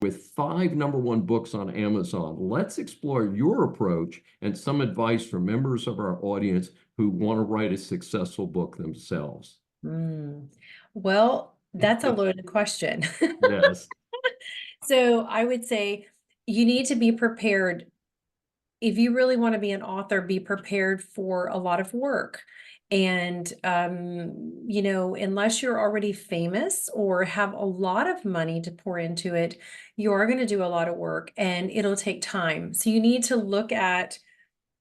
with 5 #1 books on Amazon. Let's explore your approach and some advice for members of our audience who want to write a successful book themselves. Well, that's a loaded question. Yes. So I would say you need to be prepared. If you really want to be an author, be prepared for a lot of work. And, unless you're already famous or have a lot of money to pour into it, you are going to do a lot of work and it'll take time. So you need to look at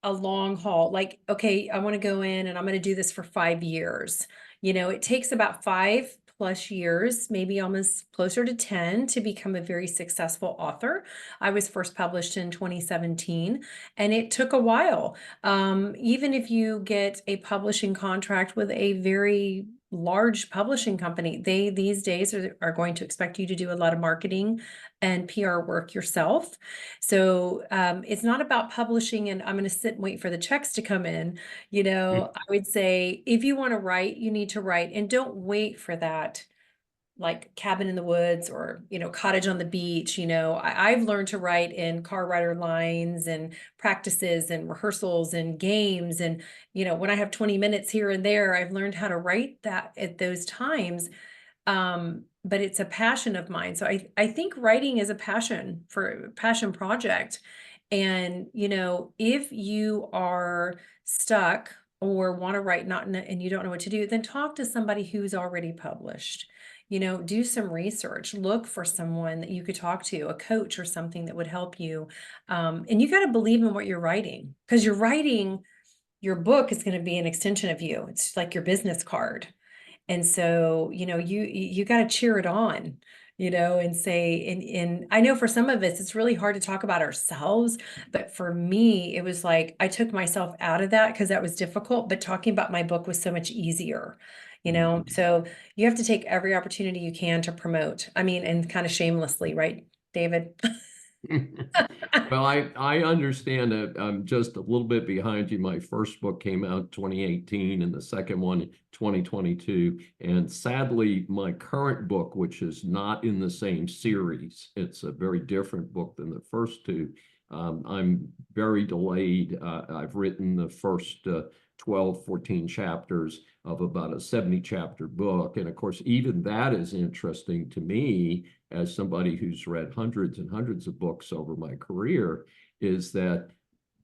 a long haul. Like, okay, I want to go in and I'm going to do this for 5 years. It takes about 5+ years, maybe almost closer to 10, to become a very successful author. I was first published in 2017, and it took a while. Even if you get a publishing contract with a very large publishing company, they these days are going to expect you to do a lot of marketing and PR work yourself. So it's not about publishing and I'm going to sit and wait for the checks to come in. I would say if you want to write, you need to write, and don't wait for that like cabin in the woods or cottage on the beach. I've learned to write in car rider lines and practices and rehearsals and games, and when I have 20 minutes here and there, I've learned how to write that at those times. But it's a passion of mine. So I think writing is a passion project. And, if you are stuck or want to write and you don't know what to do, then talk to somebody who's already published. Do some research, look for someone that you could talk to, a coach or something that would help you. And you got to believe in what you're writing, because your book is going to be an extension of you. It's like your business card. And so, you got to cheer it on, and say, and I know for some of us, it's really hard to talk about ourselves. But for me, it was like I took myself out of that because that was difficult. But talking about my book was so much easier. So you have to take every opportunity you can to promote. I mean, and kind of shamelessly, right, David? Well, I understand that I'm just a little bit behind you. My first book came out in 2018 and the second one 2022. And sadly, my current book, which is not in the same series, it's a very different book than the first two. I'm very delayed. I've written the first 12, 14 chapters of about a 70 chapter book. And of course, even that is interesting to me as somebody who's read hundreds and hundreds of books over my career, is that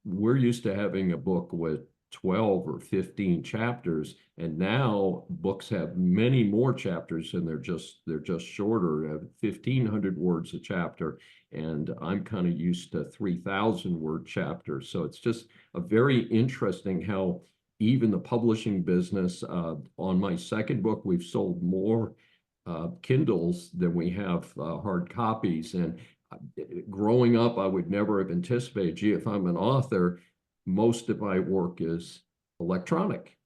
we're used to having a book with 12 or 15 chapters, and now books have many more chapters, and they're just shorter, 1,500 words a chapter, and I'm kind of used to 3,000 word chapters. So it's just a very interesting how even the publishing business, on my second book, we've sold more Kindles than we have hard copies. And growing up, I would never have anticipated, gee, if I'm an author, most of my work is electronic.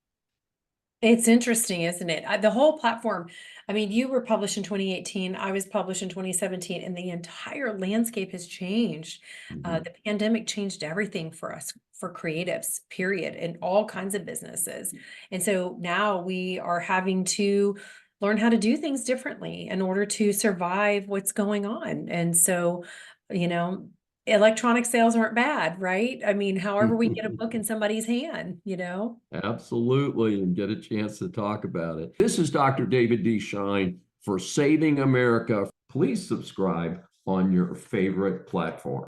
It's interesting, isn't it? The whole platform. I mean, you were published in 2018. I was published in 2017, and the entire landscape has changed. Mhm. The pandemic changed everything for us, for creatives, period, and all kinds of businesses. And so now we are having to learn how to do things differently in order to survive what's going on. And so, you know, electronic sales aren't bad, right? I mean, however we get a book in somebody's hand. Absolutely, and get a chance to talk about it. This is Dr. David D. Schein for Saving America. Please subscribe on your favorite platform.